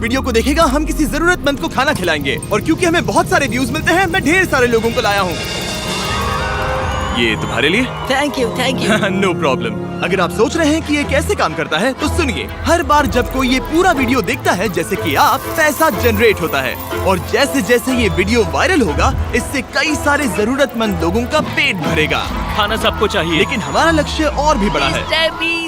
Video को देखेगा हम किसी जरूरतमंद को खाना खिलाएंगे। और क्योंकि हमें बहुत सारे व्यूज मिलते हैं, मैं ढेर सारे लोगों को लाया हूँ। ये तुम्हारे लिए। Thank you thank you. No problem. अगर आप सोच रहे हैं कि ये कैसे काम करता है तो सुनिए। हर बार जब कोई ये पूरा वीडियो देखता है, जैसे कि आप, पैसा जनरेट होता है। और जैसे जैसे ये वीडियो वायरल होगा, इससे कई सारे जरूरतमंद लोगों का पेट भरेगा। खाना सबको चाहिए, लेकिन हमारा लक्ष्य और भी बड़ा है।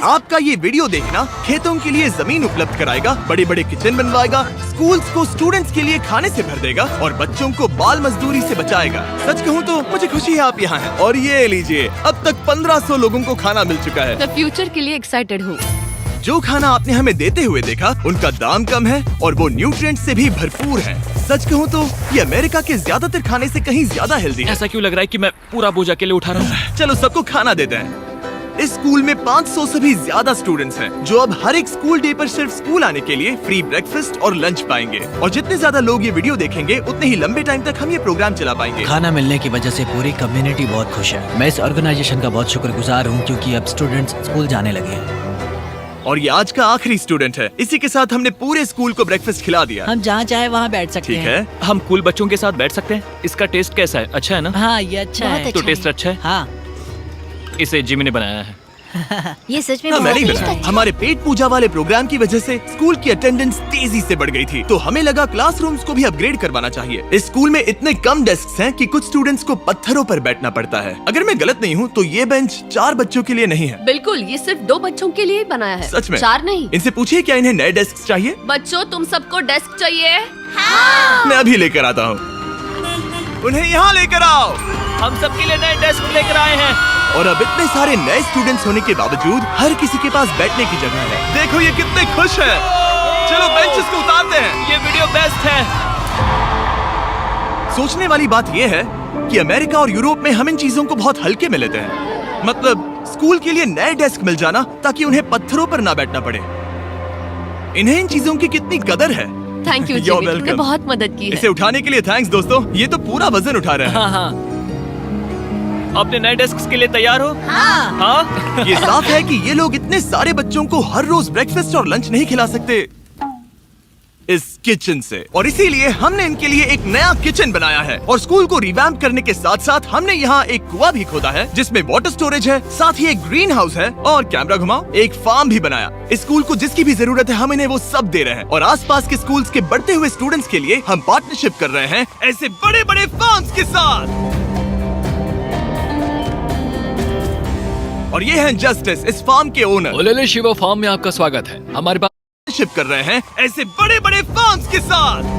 आपका ये वीडियो देखना खेतों के लिए जमीन उपलब्ध कराएगा, बड़े बड़े किचन बनवाएगा, स्कूल्स को स्टूडेंट्स के लिए खाने से भर देगा और बच्चों को बाल मजदूरी से बचाएगा। सच कहूँ तो मुझे खुशी है आप यहाँ हैं। और ये लीजिए, अब तक 1500 लोगों को खाना मिल चुका है। मैं फ्यूचर के लिए एक्साइटेड हूँ। जो खाना आपने हमें देते हुए देखा, उनका दाम कम है और वो न्यूट्रिएंट्स से भी भरपूर है। सच कहूँ तो ये अमेरिका के ज्यादातर खाने से कहीं ज्यादा हेल्दी है। ऐसा क्यों लग रहा है कि मैं पूरा बोझ अकेले उठा रहा हूँ? चलो सबको खाना देते हैं। इस स्कूल में 500 से भी ज्यादा स्टूडेंट्स हैं, जो अब हर एक स्कूल डे पर सिर्फ स्कूल आने के लिए फ्री ब्रेकफास्ट और लंच पाएंगे। और जितने ज्यादा लोग ये वीडियो देखेंगे, उतने ही लंबे टाइम तक हम ये प्रोग्राम चला पाएंगे। खाना मिलने की वजह से पूरी कम्युनिटी बहुत खुश है। मैं इस ऑर्गेनाइजेशन का बहुत शुक्रगुजार हूँ, क्योंकि अब स्टूडेंट्स स्कूल जाने लगे हैं। और ये आज का आखिरी स्टूडेंट है। इसी के साथ हमने पूरे स्कूल को ब्रेकफास्ट खिला दिया। हम जहाँ चाहे वहाँ बैठ सकते ठीक हैं। है। हम कूल बच्चों के साथ बैठ सकते हैं। इसका टेस्ट कैसा है? अच्छा है ना? हाँ, ये अच्छा है। तो टेस्ट अच्छा है। हाँ, इसे जिमी ने बनाया है। ये सच में हाँ, बहुत मैंने ही अच्छा बनाया। है। हमारे पेट पूजा वाले प्रोग्राम की वजह से स्कूल की अटेंडेंस तेजी से बढ़ गई थी, तो हमें लगा क्लासरूम्स को भी अपग्रेड करवाना चाहिए। इस स्कूल में इतने कम डेस्क हैं कि कुछ स्टूडेंट्स को पत्थरों पर बैठना पड़ता है। अगर मैं गलत नहीं हूँ तो ये बेंच 4 बच्चों के लिए नहीं है। बिल्कुल, ये सिर्फ 2 बच्चों के लिए ही बनाया है। सच में? 4 नहीं। इनसे पूछिए क्या इन्हें नए डेस्क चाहिए। बच्चों, तुम सबको डेस्क चाहिए? मैं अभी लेकर आता हूँ। उन्हें यहाँ लेकर आओ। हम सबके लिए नए डेस्क लेकर आए हैं। और अब इतने सारे नए स्टूडेंट्स होने के बावजूद हर किसी के पास बैठने की जगह है। देखो ये कितने खुश हैं। चलो बेंचेस को उतारते हैं। ये वीडियो बेस्ट है। सोचने वाली बात ये है कि अमेरिका और यूरोप में हम इन चीजों को बहुत हल्के में लेते हैं। मतलब स्कूल के लिए नए डेस्क मिल जाना ताकि उन्हें पत्थरों पर ना बैठना पड़े। इन्हें इन चीजों की कितनी कदर है। थैंक यू You're जिमी, तुमने welcome। बहुत मदद की है। इसे उठाने के लिए थैंक्स दोस्तों। ये तो पूरा वजन उठा रहे हैं। हाँ हाँ। अपने नए डेस्क के लिए तैयार हो? हाँ। ये साफ है कि ये लोग इतने सारे बच्चों को हर रोज ब्रेकफास्ट और लंच नहीं खिला सकते इस किचन से, और इसीलिए हमने इनके लिए एक नया किचन बनाया है। और स्कूल को रिवैम्प करने के साथ साथ हमने यहाँ एक कुआं भी खोदा है, जिसमें वाटर स्टोरेज है, साथ ही एक ग्रीन हाउस है और कैमरा घुमाओ, एक फार्म भी बनाया। इस स्कूल को जिसकी भी जरूरत है हम इन्हें वो सब दे रहे हैं। और आसपास के स्कूल्स के बढ़ते हुए स्टूडेंट्स के लिए हम पार्टनरशिप कर रहे हैं ऐसे बड़े बड़े फार्म्स के साथ। और ये हैं जस्टिस, इस फार्म के ओनर। ओलेले शिवा फार्म में आपका स्वागत है। हमारे पास शिप कर रहे हैं ऐसे बड़े बड़े फार्म्स के साथ।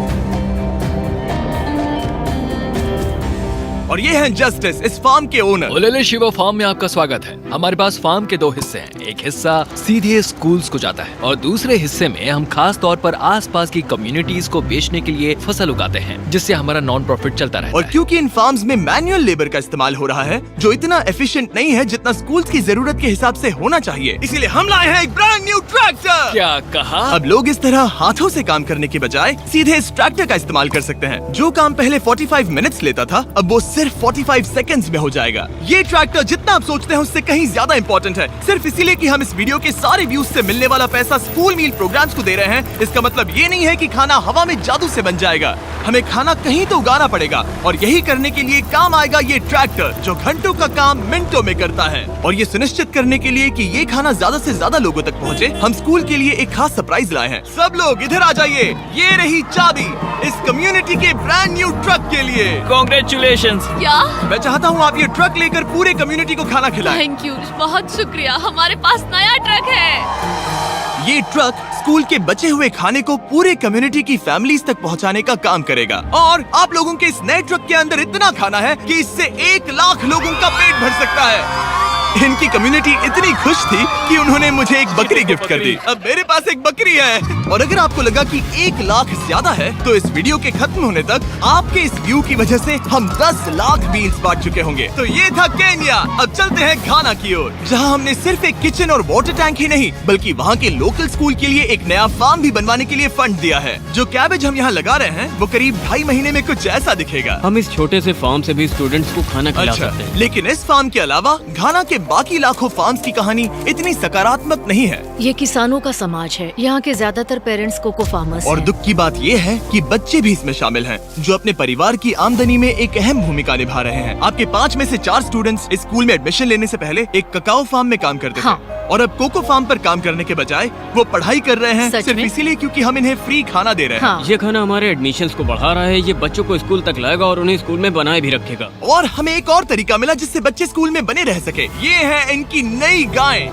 और ये हैं जस्टिस, इस फार्म के ओनर। ओलेले शिवा फार्म में आपका स्वागत है। हमारे पास फार्म के 2 हिस्से हैं। एक हिस्सा सीधे स्कूल्स को जाता है और दूसरे हिस्से में हम खास तौर पर आसपास की कम्युनिटीज को बेचने के लिए फसल उगाते हैं, जिससे हमारा नॉन प्रॉफिट चलता रहता और है। क्योंकि इन फार्म्स में मैनुअल लेबर का इस्तेमाल हो रहा है, जो इतना एफिशिएंट नहीं है जितना स्कूल्स की जरूरत के हिसाब से होना चाहिए, इसीलिए हम लाए हैं एक ब्रांड न्यू ट्रैक्टर। क्या कहा? अब लोग इस तरह हाथों से काम करने के बजाय सीधे इस ट्रैक्टर का इस्तेमाल कर सकते हैं। जो काम पहले 45 मिनट्स लेता था, अब वो सिर्फ 45 सेकंड्स में हो जाएगा। ये ट्रैक्टर जितना आप सोचते हैं उससे कहीं ज्यादा इंपॉर्टेंट है, सिर्फ इसीलिए कि हम इस वीडियो के सारे व्यूज से मिलने वाला पैसा स्कूल मील प्रोग्राम्स को दे रहे हैं। इसका मतलब ये नहीं है कि खाना हवा में जादू से बन जाएगा। हमें खाना कहीं तो उगाना पड़ेगा, और यही करने के लिए काम आएगा ये ट्रैक्टर, जो घंटों का काम मिनटों में करता है। और ये सुनिश्चित करने के लिए कि ये खाना ज्यादा से ज्यादा लोगों तक पहुँचे, हम स्कूल के लिए एक खास सरप्राइज लाए हैं। सब लोग इधर आ जाइए। ये रही चाबी इस कम्युनिटी के ब्रांड न्यू ट्रक के लिए। Congratulations। क्या? मैं चाहता हूँ आप ये ट्रक लेकर पूरे कम्युनिटी को खाना खिलाएं। थैंक यू, बहुत शुक्रिया। हमारे पास नया ट्रक है। ये ट्रक स्कूल के बचे हुए खाने को पूरे कम्युनिटी की फैमिलीज तक पहुंचाने का काम करेगा। और आप लोगों के इस नए ट्रक के अंदर इतना खाना है कि इससे 1 लाख लोगों का पेट भर सकता है। इनकी कम्युनिटी इतनी खुश थी कि उन्होंने मुझे एक बकरी गिफ्ट कर दी। अब मेरे पास एक बकरी है। और अगर आपको लगा कि 1 लाख ज्यादा है, तो इस वीडियो के खत्म होने तक आपके इस व्यू की वजह से हम 10 लाख मील्स बांट चुके होंगे। तो ये था केन्या। अब चलते हैं घाना की ओर, जहां हमने सिर्फ एक किचन और वाटर टैंक ही नहीं, बल्कि वहां के लोकल स्कूल के लिए एक नया फार्म भी बनवाने के लिए फंड दिया है। जो कैबेज हम यहाँ लगा रहे हैं, वो करीब 2.5 महीने में कुछ ऐसा दिखेगा। हम इस छोटे से फार्म से भी स्टूडेंट्स को खाना खिला अच्छा, सकते हैं। लेकिन इस फार्म के अलावा घाना के बाकी लाखों फार्म्स की कहानी इतनी सकारात्मक नहीं है। ये किसानों का समाज है। यहाँ के ज्यादातर पेरेंट्स कोको फार्मर्स और हैं। दुख की बात ये है कि बच्चे भी इसमें शामिल हैं, जो अपने परिवार की आमदनी में एक अहम भूमिका निभा रहे हैं। आपके 5 में से 4 स्टूडेंट्स इस स्कूल में एडमिशन लेने से पहले एक ककाओ फार्म में काम करते हाँ। थे, और अब कोको फार्म पर काम करने के बजाय वो पढ़ाई कर रहे हैं, सच सिर्फ में? इसीलिए क्योंकि हम इन्हें फ्री खाना दे रहे हैं। हाँ। ये खाना हमारे एडमिशन्स को बढ़ा रहा है, ये बच्चों को स्कूल तक लाएगा और उन्हें स्कूल में बनाए भी रखेगा। और हमें एक और तरीका मिला जिससे बच्चे स्कूल में बने रह सके। ये है इनकी नई गायें।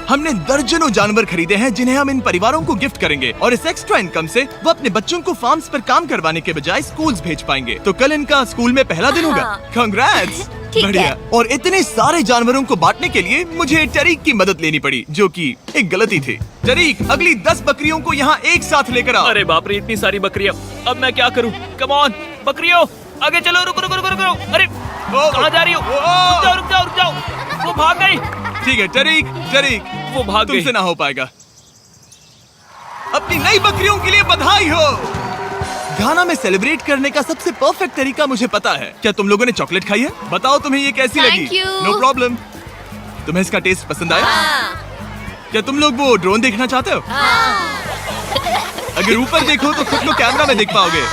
हमने दर्जनों जानवर खरीदे हैं जिन्हें हम इन परिवारों को गिफ्ट करेंगे, और इस एक्स्ट्रा इनकम से वो अपने बच्चों को फार्म्स पर काम करवाने के बजाय स्कूल्स भेज पाएंगे। तो कल इनका स्कूल में पहला दिन होगा। कांग्रेट्स। बढ़िया। और इतने सारे जानवरों को बांटने के लिए मुझे टरीक की मदद लेनी पड़ी, जो कि एक गलती थी। टरीक, अगली 10 बकरियों को यहाँ एक साथ लेकर आओ। अरे बाप रे, इतनी सारी बकरियां, अब मैं क्या करूं? कम ऑन बकरियों, आगे चलो। रुको रुको रुको रुको। अरे कहाँ जा रही हो? रुक जाओ रुक जाओ रुक जाओ। वो भाग गई। ठीक है टरीक, टरीक वो भाग गई। तुमसे ना हो पाएगा। अपनी नई बकरियों के लिए बधाई हो। घाना में सेलिब्रेट करने का सबसे परफेक्ट तरीका मुझे पता है। क्या तुम लोगों ने चॉकलेट खाई है? बताओ तुम्हें ये कैसी Thank लगी? you. No problem. तुम्हें इसका टेस्ट पसंद आया? क्या तुम लोग वो ड्रोन देखना चाहते हो? अगर ऊपर देखो तो खुद को कैमरा में देख पाओगे।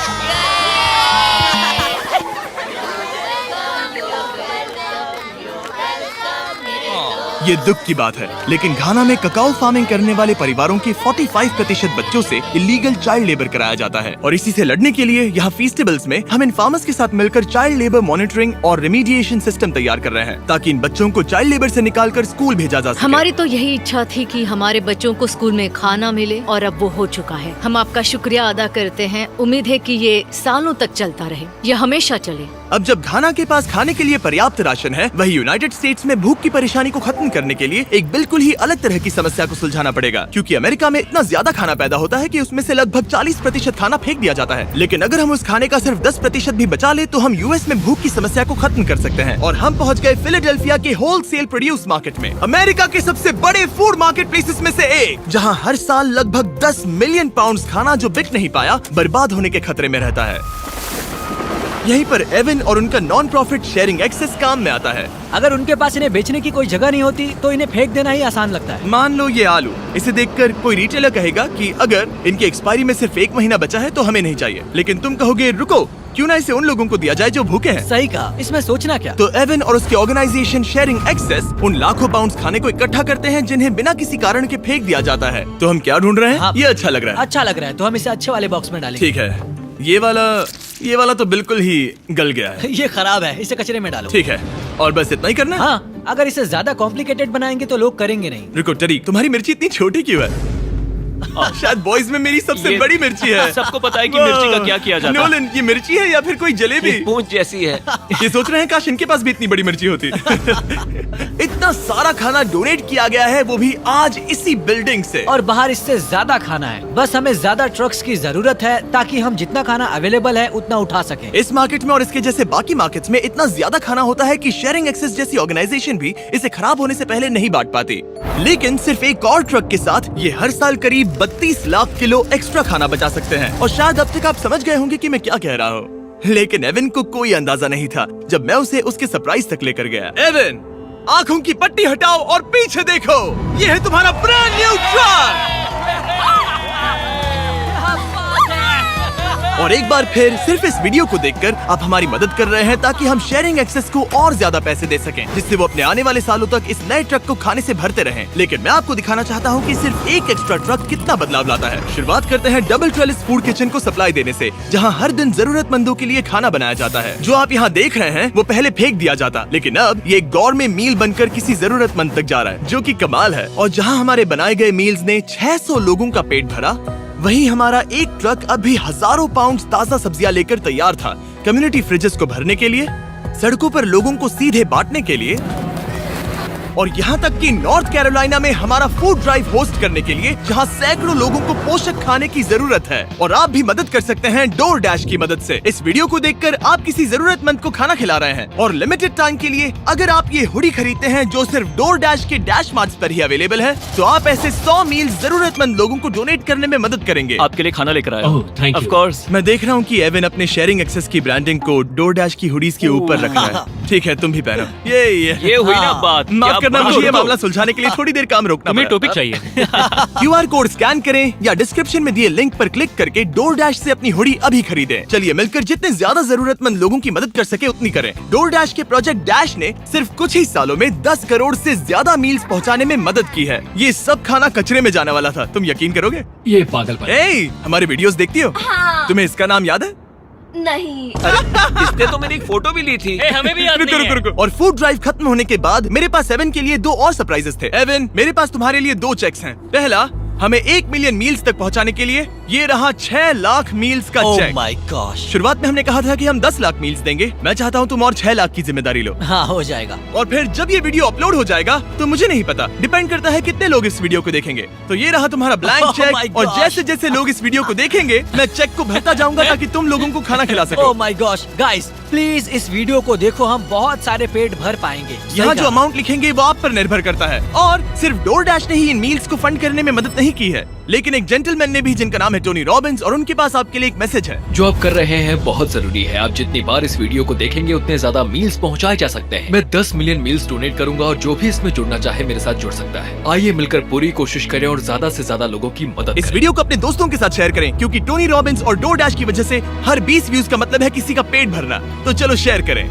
ये दुख की बात है, लेकिन घाना में ककाओ फार्मिंग करने वाले परिवारों के 45% बच्चों से इलीगल चाइल्ड लेबर कराया जाता है, और इसी से लड़ने के लिए यहाँ फेस्टिवल्स में हम इन फार्मर्स के साथ मिलकर चाइल्ड लेबर मॉनिटरिंग और रेमीडिएशन सिस्टम तैयार कर रहे हैं, ताकि इन बच्चों को चाइल्ड लेबर से निकालकर स्कूल भेजा जा सके। हमारी तो यही इच्छा थी कि हमारे बच्चों को स्कूल में खाना मिले, और अब वो हो चुका है। हम आपका शुक्रिया अदा करते हैं। उम्मीद है कि ये सालों तक चलता रहे, ये हमेशा चले। अब जब घाना के पास खाने के लिए पर्याप्त राशन है, वही यूनाइटेड स्टेट्स में भूख की परेशानी को खत्म करने के लिए एक बिल्कुल ही अलग तरह की समस्या को सुलझाना पड़ेगा, क्योंकि अमेरिका में इतना ज्यादा खाना पैदा होता है कि उसमें से लगभग 40% खाना फेंक दिया जाता है। लेकिन अगर हम उस खाने का सिर्फ 10% भी बचा ले, तो हम यूएस में भूख की समस्या को खत्म कर सकते हैं। और हम पहुंच गए फिलाडेल्फिया के होलसेल प्रोड्यूस मार्केट में, अमेरिका के सबसे बड़े फूड मार्केट प्लेसेस में से एक, जहां हर साल लगभग 10 मिलियन पाउंड खाना जो बिक नहीं पाया, बर्बाद होने के खतरे में रहता है। यहीं पर एवन और उनका नॉन प्रॉफिट शेयरिंग एक्सेस काम में आता है। अगर उनके पास इन्हें बेचने की कोई जगह नहीं होती तो इन्हें फेंक देना ही आसान लगता है। मान लो ये आलू, इसे देखकर कोई रिटेलर कहेगा कि अगर इनकी एक्सपायरी में सिर्फ 1 महीना बचा है तो हमें नहीं चाहिए, लेकिन तुम कहोगे रुको, क्यों ना इसे उन लोगों को दिया जाए जो भूखे हैं। सही कहा, इसमें सोचना क्या। तो एवन और उसकी ऑर्गेनाइजेशन शेयरिंग एक्सेस उन लाखों पाउंड्स खाने को इकट्ठा करते हैं जिन्हें बिना किसी कारण के फेंक दिया जाता है। तो हम क्या ढूंढ रहे हैं? हाँ। ये अच्छा लग रहा है। अच्छा लग रहा है तो हम इसे अच्छे वाले बॉक्स में डालेंगे। ठीक है, ये वाला तो बिल्कुल ही गल गया है। ये खराब है, इसे कचरे में डालो। ठीक है, और बस इतना ही करना है? हाँ, अगर इसे ज्यादा कॉम्प्लिकेटेड बनाएंगे तो लोग करेंगे नहीं। रुको टरीक, तुम्हारी मिर्ची इतनी छोटी क्यों है? शायद बॉयज में मेरी सबसे ये बड़ी मिर्ची है। सबको पता है कि मिर्ची का क्या किया जाता है। नोलन, ये मिर्ची है या फिर कोई जलेबी? पूंछ जैसी है। ये सोच रहे हैं काश इनके पास भी इतनी बड़ी मिर्ची होती। इतना सारा खाना डोनेट किया गया है, वो भी आज इसी बिल्डिंग से। और बाहर इससे ज्यादा खाना है। बस हमें ज्यादा ट्रक्स की जरूरत है ताकि हम जितना खाना अवेलेबल है उतना उठा सकें। इस मार्केट में और इसके जैसे बाकी मार्केट्स में इतना ज्यादा खाना होता है कि शेयरिंग एक्सेस जैसी ऑर्गेनाइजेशन भी इसे खराब होने से पहले नहीं बांट पाती। लेकिन सिर्फ एक और ट्रक के साथ ये हर साल करीब 32 लाख किलो एक्स्ट्रा खाना बचा सकते हैं। और शायद अब तक आप समझ गए होंगे कि मैं क्या कह रहा हूँ, लेकिन एवन को कोई अंदाजा नहीं था जब मैं उसे उसके सरप्राइज तक लेकर गया। एवन, आंखों की पट्टी हटाओ और पीछे देखो, ये है तुम्हारा ब्रांड न्यू ट्रक। और एक बार फिर सिर्फ इस वीडियो को देखकर आप हमारी मदद कर रहे हैं ताकि हम शेयरिंग एक्सेस को और ज्यादा पैसे दे सकें, जिससे वो अपने आने वाले सालों तक इस नए ट्रक को खाने से भरते रहें। लेकिन मैं आपको दिखाना चाहता हूँ कि सिर्फ एक एक्स्ट्रा ट्रक कितना बदलाव लाता है। शुरुआत करते हैं डबल ट्रेलिस फूड किचन को सप्लाई देने से, जहाँ हर दिन जरूरतमंदों के लिए खाना बनाया जाता है। जो आप यहाँ देख रहे हैं वो पहले फेंक दिया जाता, लेकिन अब ये गौरमेट मील बनकर किसी जरूरतमंद तक जा रहा है, जो कि कमाल है। और जहाँ हमारे बनाए गए मील्स ने 600 लोगों का पेट भरा, वहीं हमारा एक ट्रक अभी हजारों पाउंड ताजा सब्जियां लेकर तैयार था, कम्युनिटी फ्रिजेस को भरने के लिए, सड़कों पर लोगों को सीधे बांटने के लिए, और यहाँ तक कि नॉर्थ कैरोलिना में हमारा फूड ड्राइव होस्ट करने के लिए, जहाँ सैकड़ों लोगों को पोषक खाने की जरूरत है। और आप भी मदद कर सकते हैं डोर डैश की मदद से। इस वीडियो को देखकर आप किसी जरूरतमंद को खाना खिला रहे हैं, और लिमिटेड टाइम के लिए अगर आप ये हुडी खरीदते हैं जो सिर्फ डोर डैश के डैश मार्ट्स पर ही अवेलेबल है, तो आप ऐसे 100 मील जरूरतमंद लोगों को डोनेट करने में मदद करेंगे। आपके लिए खाना लेकर आया। ओह, thank you. Of course। मैं देख रहा हूँ कि एवन अपने शेयरिंग एक्सेस की ब्रांडिंग को डोर डैश की हुडीज के ऊपर रख रहा है। ठीक है, तुम भी पहनो। ये हुई ना बात। माफ क्या करना, बात मुझे ये हो। मामला सुलझाने के लिए थोड़ी देर काम रोकना तुम्हें पड़ा। टॉपिक चाहिए। QR कोड स्कैन करें या डिस्क्रिप्शन में दिए लिंक पर क्लिक करके डोरडैश से अपनी हुडी अभी खरीदें। चलिए मिलकर जितने ज्यादा जरूरतमंद लोगों की मदद कर सके उतनी करें। डोरडैश के प्रोजेक्ट डैश ने सिर्फ कुछ ही सालों में 10 करोड़ से ज्यादा मील्स पहुंचाने में मदद की है। ये सब खाना कचरे में जाने वाला था, तुम यकीन करोगे? ये पागलपन है। ए, हमारे वीडियोस देखती हो? हाँ। तुम्हें इसका नाम याद है? नहीं। इसने तो मेरी एक फोटो भी ली थी। हमें भी याद रुको, नहीं रुको, है। रुको। और फूड ड्राइव खत्म होने के बाद मेरे पास एवन के लिए 2 और सरप्राइजेस थे। एवन, मेरे पास तुम्हारे लिए 2 चेक्स हैं। पहला, हमें 1 मिलियन मील्स तक पहुंचाने के लिए ये रहा 6 लाख मील्स का ओह चेक। My gosh. शुरुआत में हमने कहा था कि हम 10 लाख मील्स देंगे। मैं चाहता हूँ तुम और 6 लाख की जिम्मेदारी लो। हाँ, हो जाएगा। और फिर जब ये वीडियो अपलोड हो जाएगा तो मुझे नहीं पता, डिपेंड करता है कितने लोग इस वीडियो को देखेंगे। तो ये रहा तुम्हारा ब्लैंक Oh my चेक, और gosh. जैसे जैसे लोग इस वीडियो को देखेंगे मैं चेक को भरता जाऊंगा ताकि तुम लोगों को खाना खिला सको। Oh my gosh, guys please इस वीडियो को देखो, हम बहुत सारे पेट भर पाएंगे। यहाँ सही जो कहा। अमाउंट लिखेंगे वो आप पर निर्भर करता है। और सिर्फ डोरडैश ने ही इन मील्स को फंड करने में मदद नहीं की है, लेकिन एक जेंटलमैन ने भी, जिनका नाम है टोनी रॉबिन्स, और उनके पास आपके लिए एक मैसेज है। जो आप कर रहे हैं बहुत जरूरी है। आप जितनी बार इस वीडियो को देखेंगे उतने ज्यादा मील्स पहुंचाए जा सकते हैं। मैं 10 मिलियन मील्स डोनेट करूंगा और जो भी इसमें जुड़ना चाहे मेरे साथ जुड़ सकता है। आइए मिलकर पूरी कोशिश करें और ज्यादा से ज्यादा लोगों की मदद इस करें। वीडियो को अपने दोस्तों के साथ शेयर करें, क्योंकि टोनी रॉबिन्स और डोरडैश की वजह से हर 20 व्यूज का मतलब है किसी का पेट भरना। तो चलो शेयर करें।